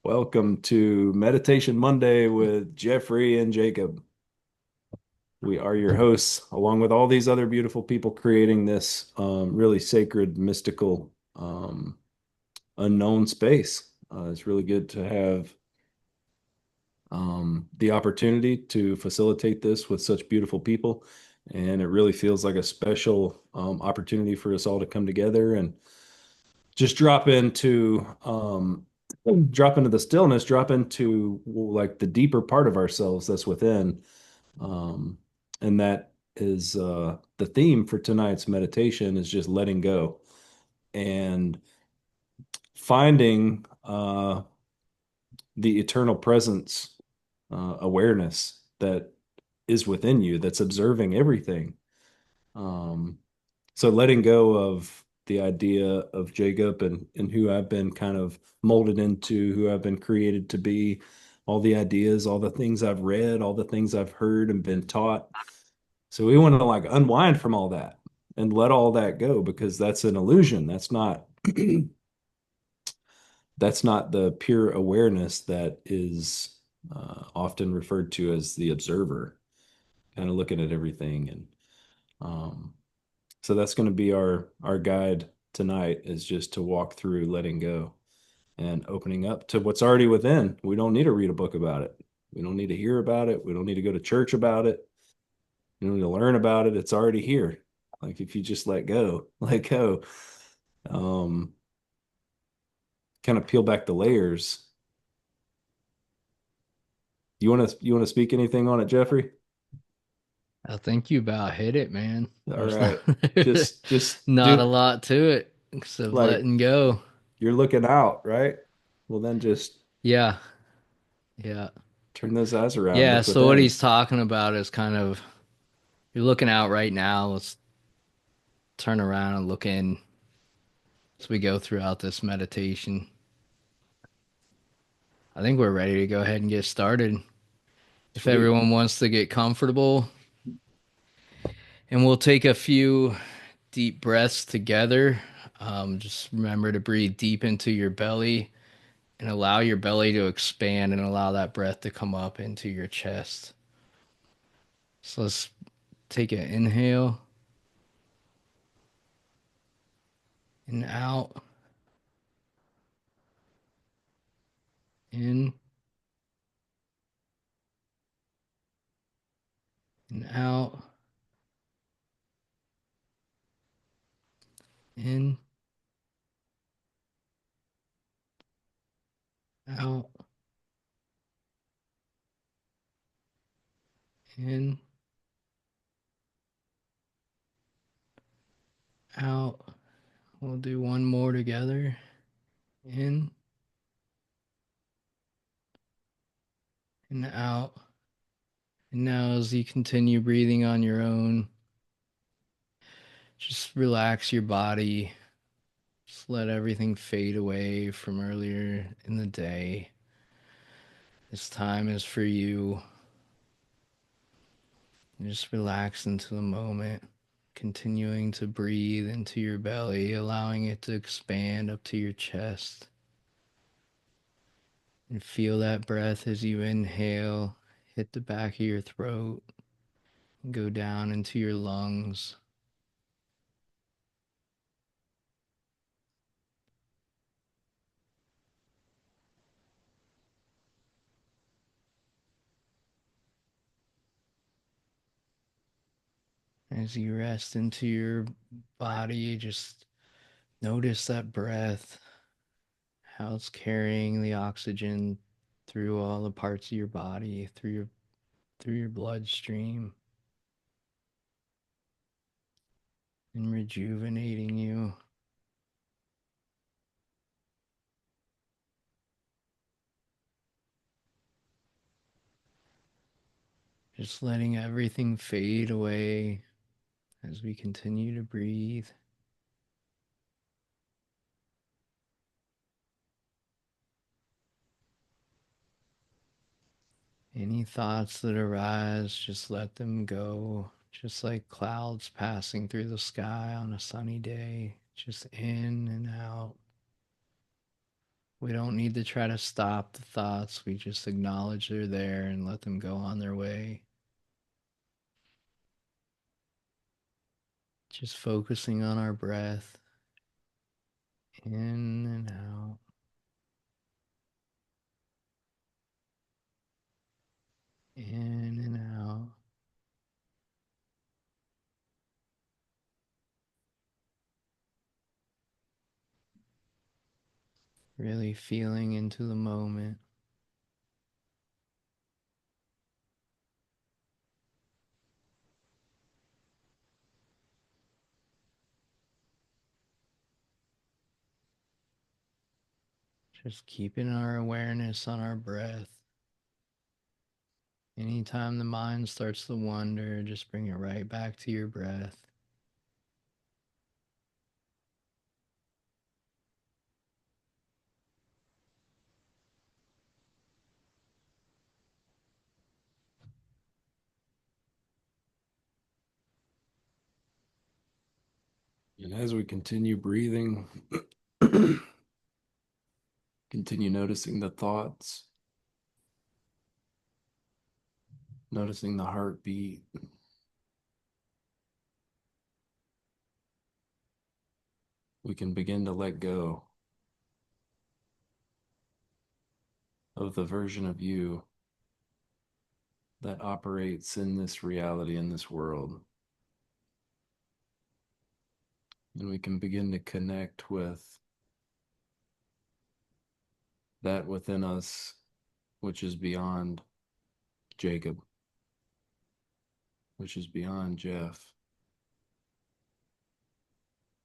Welcome to Meditation Monday with Jeffrey and Jacob. We are your hosts, along with all these other beautiful people creating this really sacred, mystical, unknown space. It's really good to have the opportunity to facilitate this with such beautiful people. And it really feels like a special opportunity for us all to come together and just drop into the stillness, drop into like the deeper part of ourselves that's within. Um, and that is the theme for tonight's meditation is just letting go and finding the eternal presence awareness that is within you, that's observing everything. Um, so letting go of the idea of Jacob and who I've been kind of molded into, who I've been created to be, all the ideas, all the things I've read, all the things I've heard and been taught. So we want to like unwind from all that and let all that go because that's an illusion. That's not the pure awareness that is often referred to as the observer, kind of looking at everything. And um, so that's going to be our guide tonight is just to walk through letting go and opening up to what's already within. We don't need to read a book about it. We don't need to hear about it. We don't need to go to church about it. We don't need to learn about it. It's already here. Like if you just let go, let go, um, kind of peel back the layers. You want to speak anything on it, Jeffrey? I think you about hit it, man. All There's not right. Just not a do lot to it except like letting go. you're looking out, right? Well, then just Yeah, yeah. turn those eyes around, Yeah, look so what he's within. talking about is kind of you're looking out right now. Let's turn around and look in as we go throughout this meditation. I think we're ready to go ahead and get started. If Sweet. everyone wants to get comfortable, and we'll take a few deep breaths together. Just remember to breathe deep into your belly and allow your belly to expand and allow that breath to come up into your chest. So let's take an inhale and out, in and out, in, out, in, out. We'll do one more together. In and out. And now, as you continue breathing on your own, just relax your body. Just let everything fade away from earlier in the day. This time is for you. And just relax into the moment, continuing to breathe into your belly, allowing it to expand up to your chest. And feel that breath as you inhale, hit the back of your throat, and go down into your lungs. As you rest into your body, just notice that breath, how it's carrying the oxygen through all the parts of your body, through your bloodstream, and rejuvenating you. Just letting everything fade away as we continue to breathe. Any thoughts that arise, just let them go. Just like clouds passing through the sky on a sunny day, just in and out. We don't need to try to stop the thoughts. We just acknowledge they're there and let them go on their way. Just focusing on our breath in and out, in and out. Really feeling into the moment. Just keeping our awareness on our breath. Anytime the mind starts to wander, just bring it right back to your breath. And as we continue breathing, continue noticing the thoughts, noticing the heartbeat. We can begin to let go of the version of you that operates in this reality, in this world. And we can begin to connect with that within us, which is beyond Jacob, which is beyond Jeff.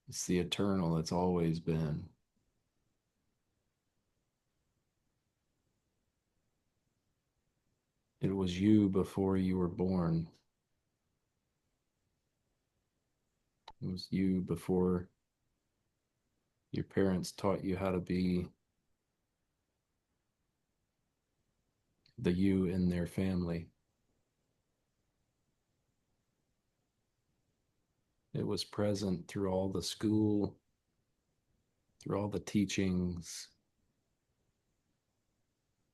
It's the eternal, it's always been. It was you before you were born. It was you before your parents taught you how to be the you in their family. It was present through all the school, through all the teachings,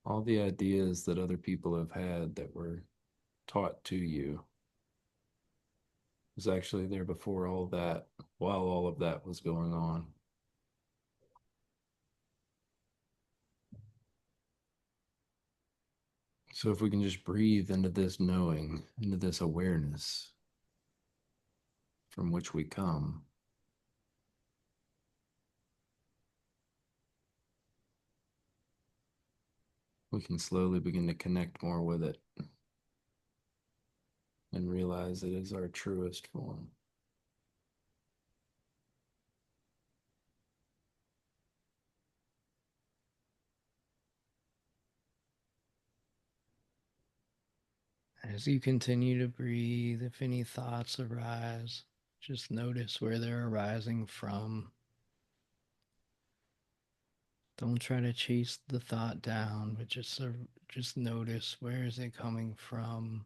all the ideas that other people have had that were taught to you. It was actually there before all that, while all of that was going on. So if we can just breathe into this knowing, into this awareness from which we come, we can slowly begin to connect more with it and realize it is our truest form. As you continue to breathe, if any thoughts arise, just notice where they're arising from. Don't try to chase the thought down, but just notice where is it coming from.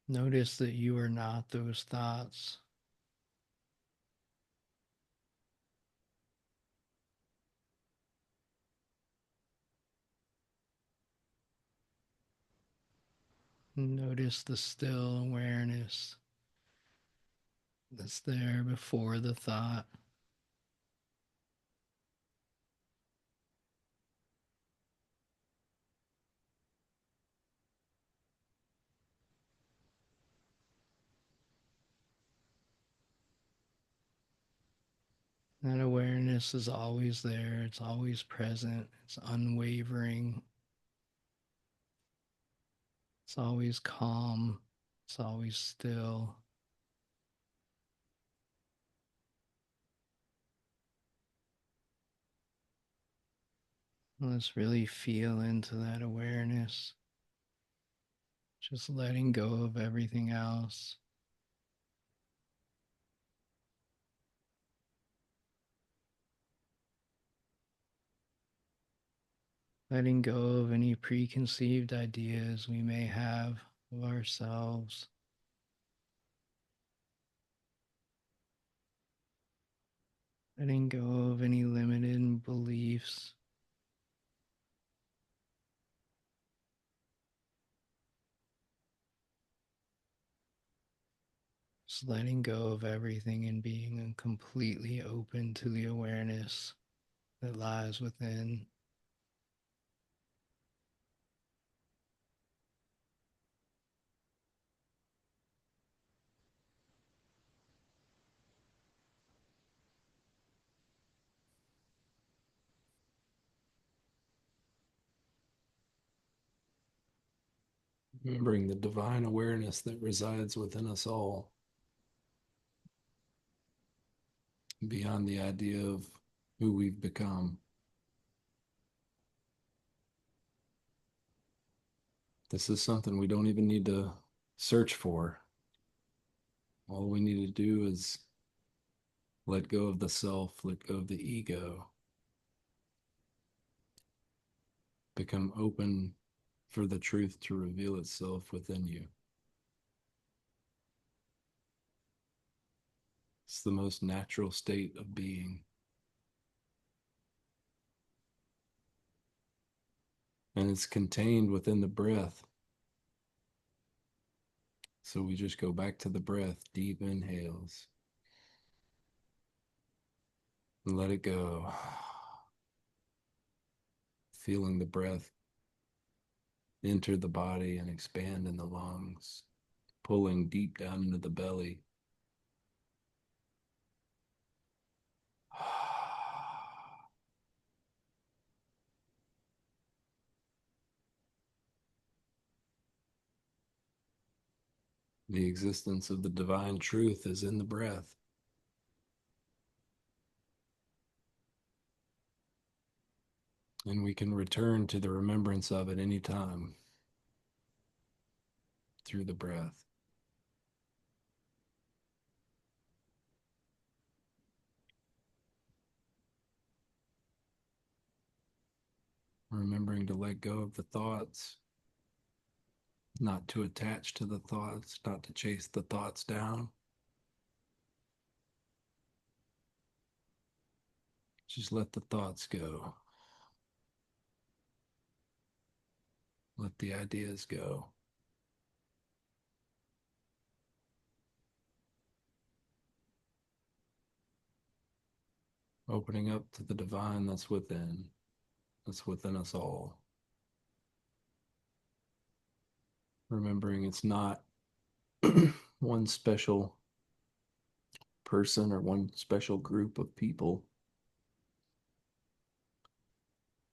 Notice that you are not those thoughts. Notice the still awareness that's there before the thought. That awareness is always there, it's always present, it's unwavering, it's always calm, it's always still. Let's really feel into that awareness, just letting go of everything else. Letting go of any preconceived ideas we may have of ourselves. Letting go of any limited beliefs. Just letting go of everything and being completely open to the awareness that lies within. Remembering the divine awareness that resides within us all, beyond the idea of who we've become. This is something we don't even need to search for. All we need to do is let go of the self, let go of the ego, become open for the truth to reveal itself within you. It's the most natural state of being. And it's contained within the breath. So we just go back to the breath, deep inhales, and let it go. Feeling the breath enter the body and expand in the lungs, pulling deep down into the belly. The existence of the divine truth is in the breath. And we can return to the remembrance of it any time through the breath. Remembering to let go of the thoughts, not to attach to the thoughts, not to chase the thoughts down. Just let the thoughts go. Let the ideas go. Opening up to the divine that's within us all. Remembering it's not one special person or one special group of people.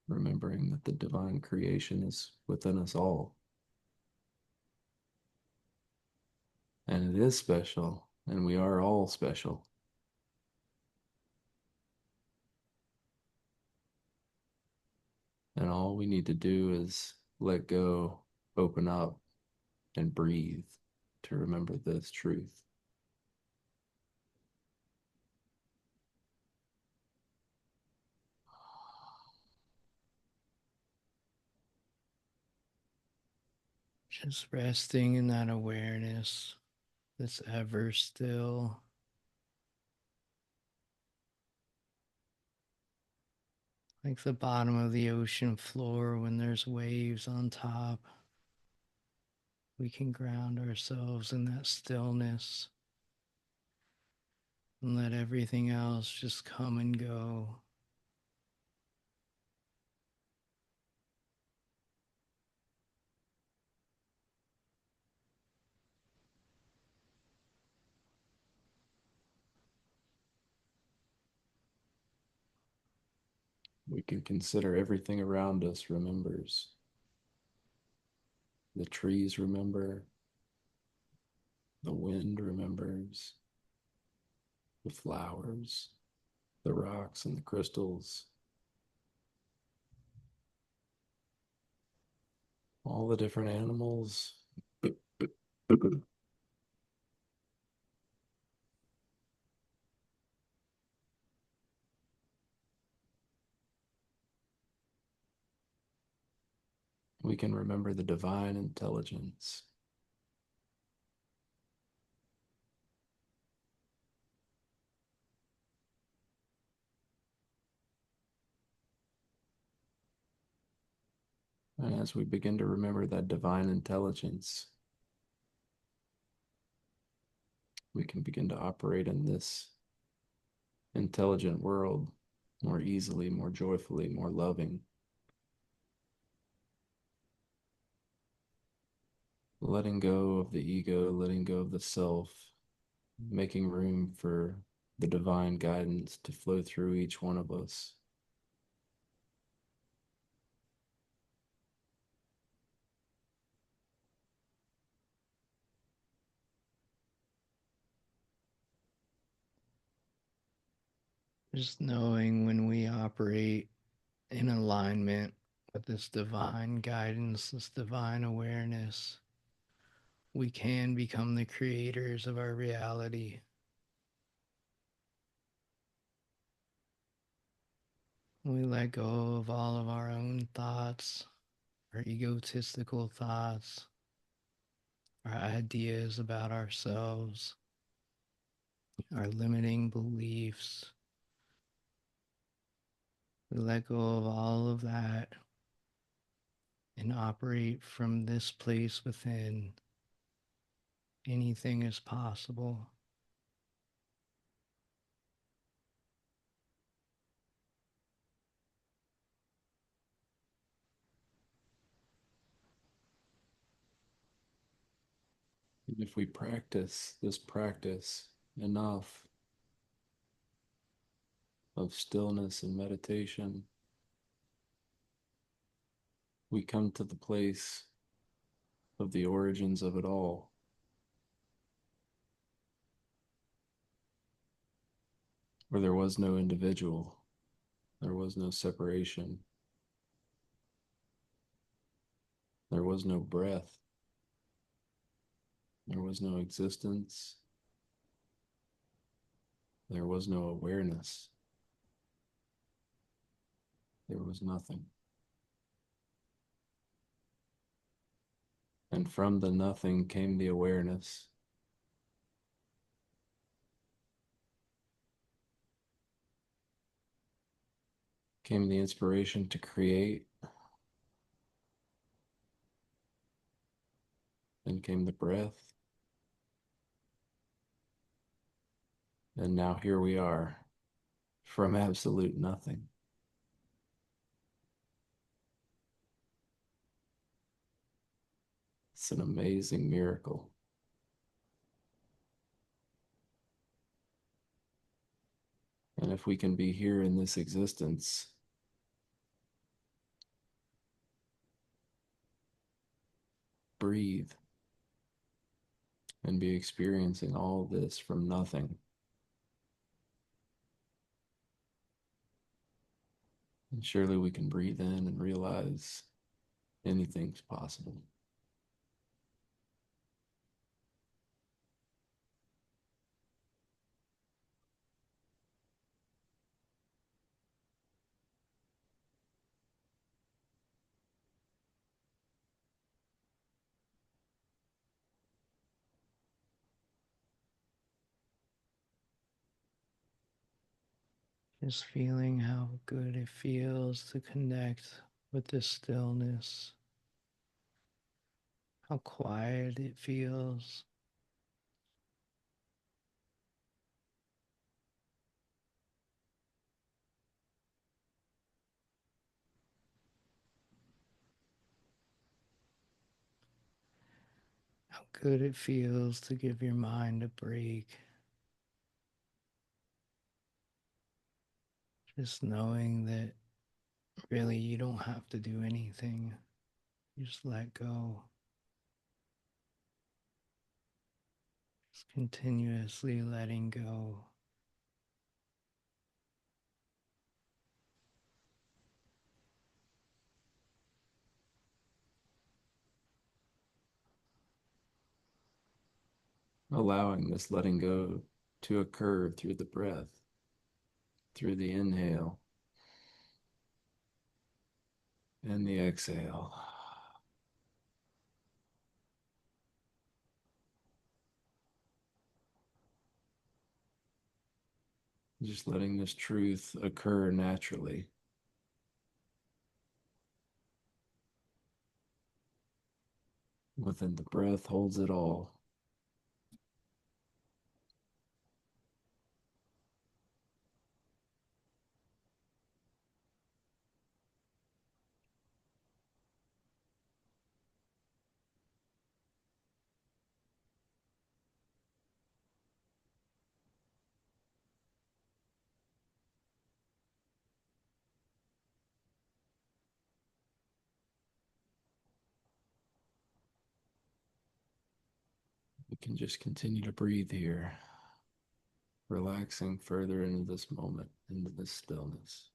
Remembering that the divine creation is within us all. And it is special, and we are all special. And all we need to do is let go, open up, and breathe to remember this truth. Just resting in that awareness that's ever still. Like the bottom of the ocean floor when there's waves on top. We can ground ourselves in that stillness and let everything else just come and go. We can consider everything around us remembers. The trees remember, the wind remembers, the flowers, the rocks and the crystals, all the different animals. We can remember the divine intelligence. And as we begin to remember that divine intelligence, we can begin to operate in this intelligent world more easily, more joyfully, more loving, letting go of the ego, letting go of the self, making room for the divine guidance to flow through each one of us. Just knowing when we operate in alignment with this divine guidance, this divine awareness, we can become the creators of our reality. We let go of all of our own thoughts, our egotistical thoughts, our ideas about ourselves, our limiting beliefs. We let go of all of that and operate from this place within. Anything is possible. And if we practice this practice enough of stillness and meditation, we come to the place of the origins of it all, where there was no individual, there was no separation, there was no breath, there was no existence, there was no awareness, there was nothing. And from the nothing came the awareness, came the inspiration to create, then came the breath, and now here we are from absolute nothing. It's an amazing miracle. And if we can be here in this existence, breathe, and be experiencing all this from nothing, and surely we can breathe in and realize anything's possible. Just feeling how good it feels to connect with this stillness, how quiet it feels. How good it feels to give your mind a break. Just knowing that really you don't have to do anything. You just let go. Just continuously letting go. Allowing this letting go to occur through the breath, through the inhale and the exhale. Just letting this truth occur naturally. Within the breath holds it all. We can just continue to breathe here, relaxing further into this moment, into this stillness.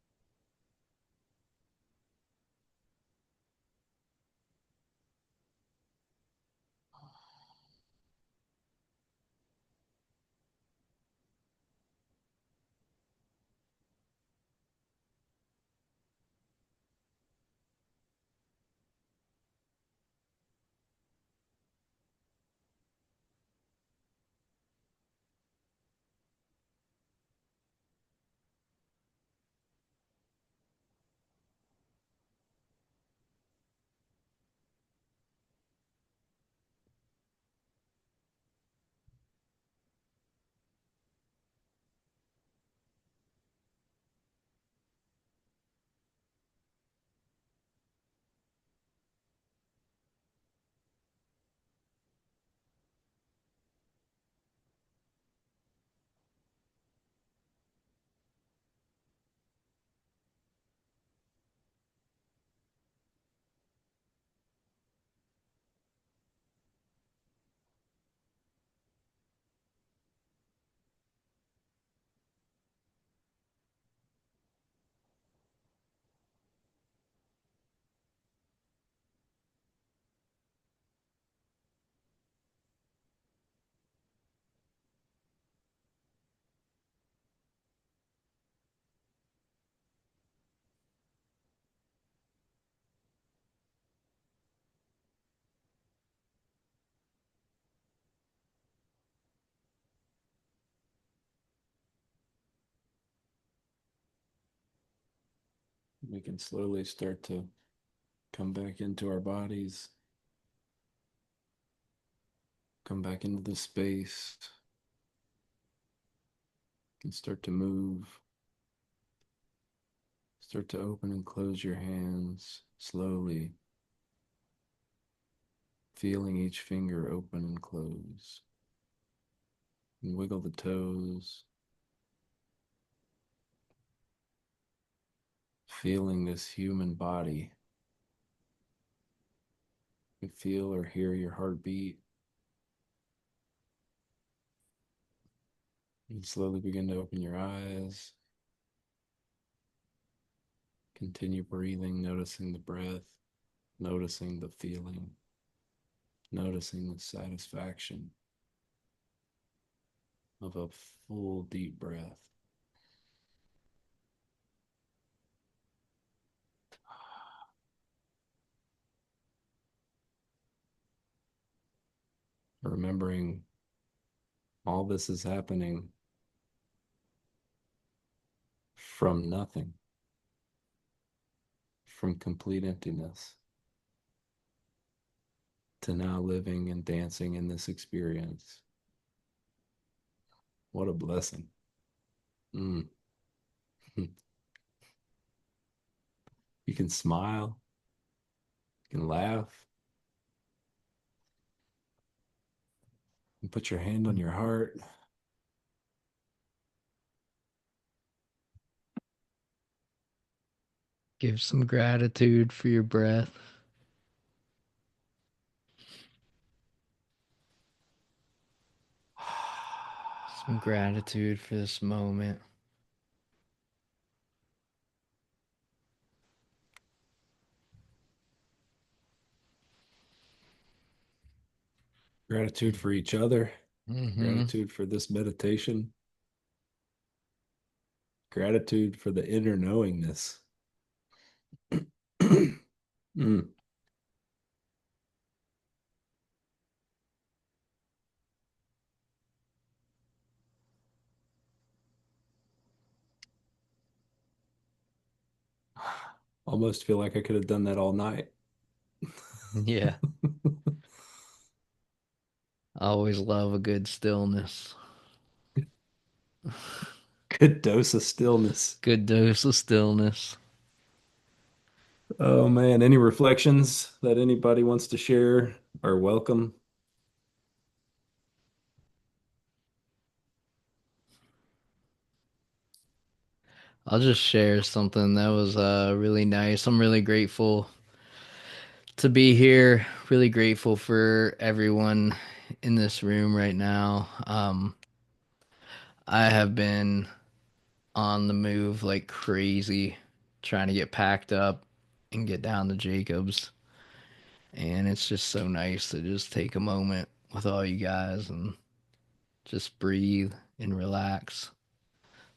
We can slowly start to come back into our bodies, come back into the space, and start to move, start to open and close your hands slowly, feeling each finger open and close. And wiggle the toes, feeling this human body. You feel or hear your heartbeat. And slowly begin to open your eyes. Continue breathing, noticing the breath, noticing the feeling, noticing the satisfaction of a full deep breath. Remembering all this is happening from nothing, from complete emptiness, to now living and dancing in this experience. What a blessing. Mm. You can smile, you can laugh, and put your hand on your heart. Give some gratitude for your breath, some gratitude for this moment. Gratitude for each other, Mm-hmm. gratitude for this meditation, gratitude for the inner knowingness. Mm. Almost feel like I could have done that all night. Yeah. I always love a good stillness. Good dose of stillness. Good dose of stillness. Oh man, any reflections that anybody wants to share are welcome. I'll just share something that was really nice. I'm really grateful to be here. Really grateful for everyone in this room right now. I have been on the move like crazy, trying to get packed up and get down to Jacobs. And it's just so nice to just take a moment with all you guys and just breathe and relax.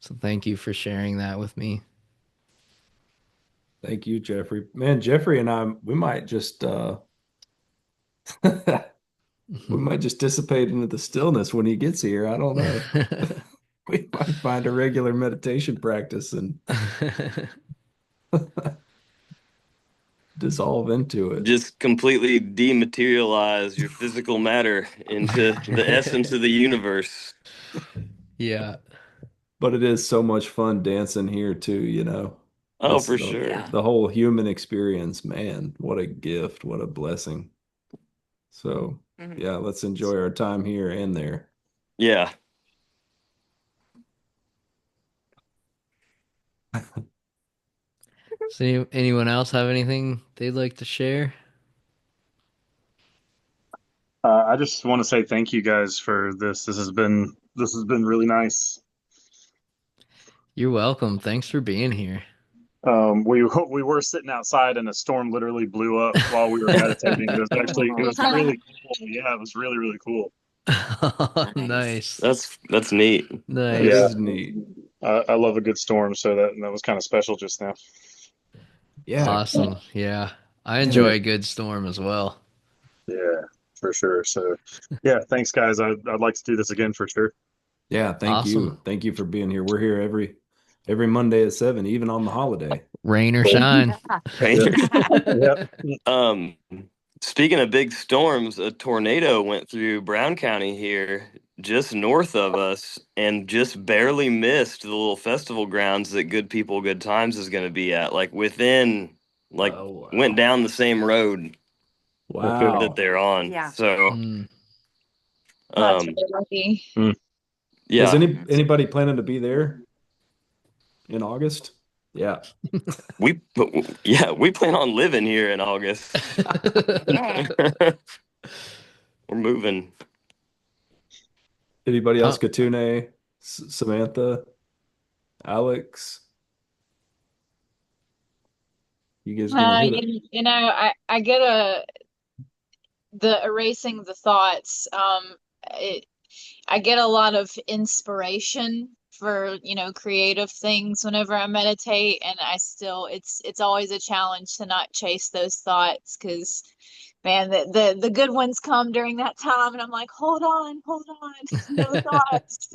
So thank you for sharing that with me. Thank you, Jeffrey. Man, Jeffrey and I, we might just we might just dissipate into the stillness when he gets here. I don't know. We might find a regular meditation practice and dissolve into it. Just completely dematerialize your physical matter into the essence of the universe. Yeah. But it is so much fun dancing here too, you know. Oh, This for sure. the whole human experience, man. What a gift, what a blessing. So, yeah, let's enjoy our time here and there. Yeah. Does anyone else have anything they'd like to share? I just want to say thank you guys for this. This has been really nice. You're welcome. Thanks for being here. We were sitting outside and a storm literally blew up while we were meditating. It was really cool. Yeah, it was really really cool. Nice. That's neat. That Yeah, Nice. is neat. I love a good storm, so that was kind of special just now. Yeah. Awesome. Yeah. I Yeah, enjoy a good storm as well. yeah, for sure. So, yeah, thanks guys. I'd like to do this again for sure. Yeah, thank Awesome. you. Thank you for being here. We're here every Monday at 7, even on the holiday. Rain or Cool. shine. Yeah, Rangers. yeah. Um, Speaking of big storms, a tornado went through Brown County here, just north of us, and just barely missed the little festival grounds that Good People, Good Times is going to be at. Like within, like Oh, went wow. down the same road Okay. that Wow. they're on. Yeah. So, Mm. That's um, really lucky. Mm. Is yeah, anybody planning to be there in August? Yeah. we yeah we plan on living here in August. Yeah. We're moving. Anybody else? Huh. Katune, Samantha, Alex, you guys gonna hit it? I get the erasing the thoughts. It, I get a lot of inspiration for, creative things whenever I meditate, and it's always a challenge to not chase those thoughts because, man, the good ones come during that time, and I'm like, hold on, no thoughts.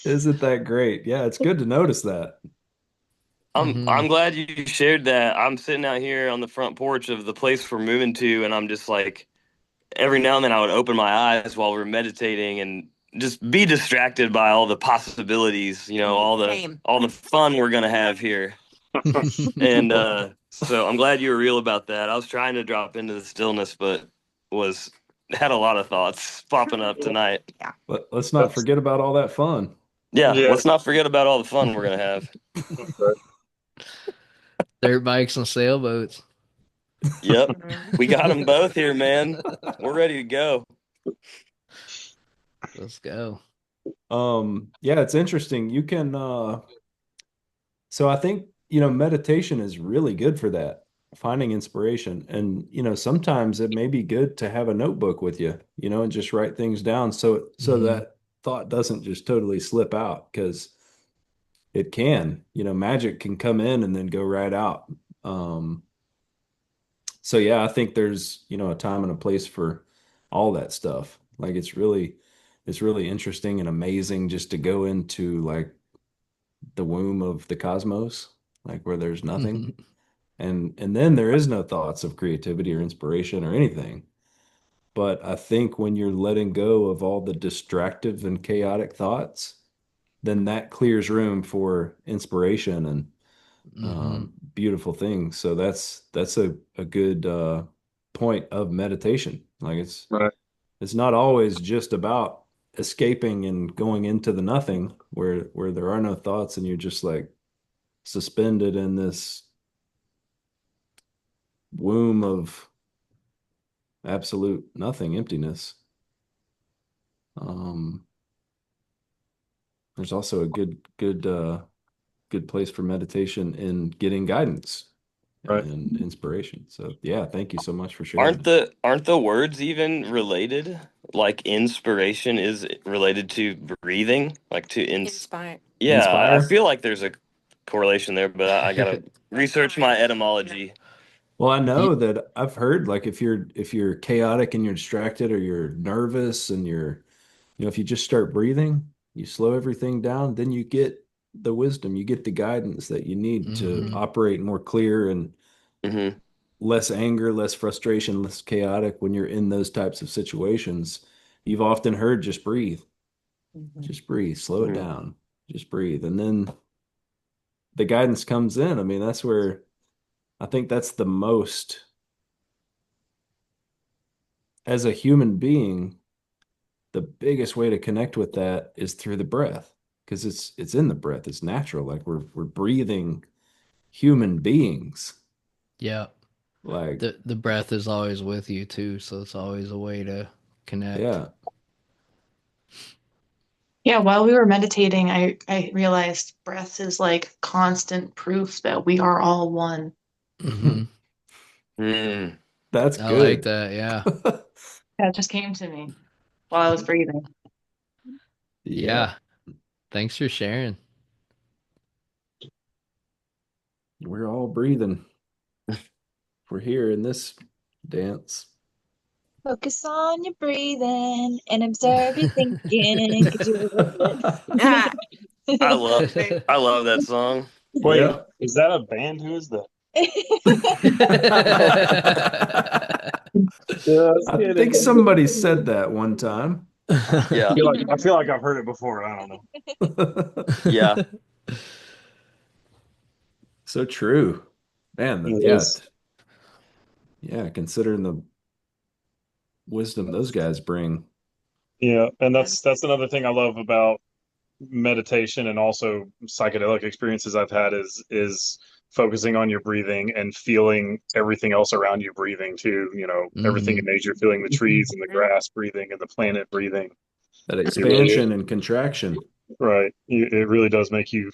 Isn't that great? Yeah, it's good to notice that. I'm glad you shared that. I'm sitting out here on the front porch of the place we're moving to, and I'm just like, every now and then I would open my eyes while we're meditating and just be distracted by all the possibilities, all the fun we're gonna have here. And so I'm glad you were real about that. I was trying to drop into the stillness, but was had a lot of thoughts popping up tonight. Let's not That's forget about all that fun. Yeah, yeah. let's not forget about all the fun we're gonna have. Right. Dirt bikes and sailboats. Yep, we got them both here, man. We're ready to go. Let's go. Yeah, it's interesting. You can so I think, meditation is really good for that, finding inspiration. And, sometimes it may be good to have a notebook with you, and just write things down so Hmm. that thought doesn't just totally slip out because it can, magic can come in and then go right out. Um, so yeah, I think there's, a time and a place for all that stuff. Like it's really interesting and amazing just to go into like the womb of the cosmos, like where there's nothing. And then there is no thoughts of creativity or inspiration or anything. But I think when you're letting go of all the distractive and chaotic thoughts, then that clears room for inspiration and Hmm. beautiful things. So that's a good point of meditation. Like Right. it's not always just about escaping and going into the nothing where there are no thoughts and you're just like suspended in this womb of absolute nothing, emptiness. Um, there's also a good place for meditation in getting guidance Right. and inspiration. So yeah, thank you so much for Aren't sharing. the words even related? Like inspiration is related to breathing, like to Inspire. yeah, I Inspire? feel like there's a correlation there, but I gotta research my etymology. Well, I know Ye- that I've heard like if you're chaotic and you're distracted or you're nervous and if you just start breathing, you slow everything down, then you get the wisdom, you get the guidance that you need to mhm. operate more clear and Hmm. less anger, less frustration, less chaotic when you're in those types of situations. You've often heard just breathe, slow it Hmm. down, just breathe. And then the guidance comes in. I mean, that's where I think that's the most, as a human being, the biggest way to connect with that is through the breath because it's in the breath. It's natural. Like we're breathing human beings. Yeah. Like, The breath is always with you too, so it's always a way to connect. yeah, Yeah, while we were meditating, I realized breath is like constant proof that we are all one. Hmm. Mm. that's I like good. that. Yeah. That just came to me while I was breathing. Yeah, Yeah. Thanks for sharing. we're all breathing. We're here in this dance. Focus on your breathing and observe your thinking because you're Ah, I it. love right. I love that song. Wait, Yeah. is that a band? Who is that? Just I think kidding. somebody said that one time. Yeah, I feel like I've heard it before. I don't know. yeah. So true. Man, It yeah. is. Yeah, considering the wisdom those guys bring. Yeah, and that's another thing I love about meditation and also psychedelic experiences I've had is focusing on your breathing and feeling everything else around you breathing too. Everything Hmm. in nature, feeling the trees and the grass breathing and the planet breathing. That You really, expansion and contraction. right. It really does make you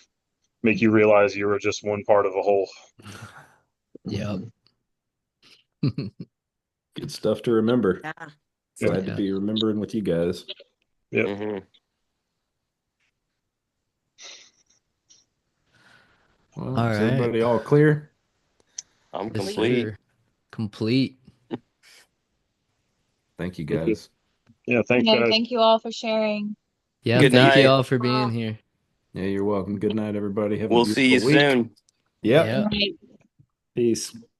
realize you are just one part of a whole. Yep. Good stuff to remember. Yeah. Yep. Glad to Yeah. be remembering with you guys. Yep. Hmm. Well, All is right. everybody all clear? I'm Yes, complete. sir. Complete. Thank you Thank you. guys. Yeah. Thanks, No, guys. thank you all for sharing. Yeah. Good Thank you night. all for being here. Yeah, you're welcome. Good night, everybody. Have a We'll see you beautiful week. soon. Yep. Yeah. Right. Peace.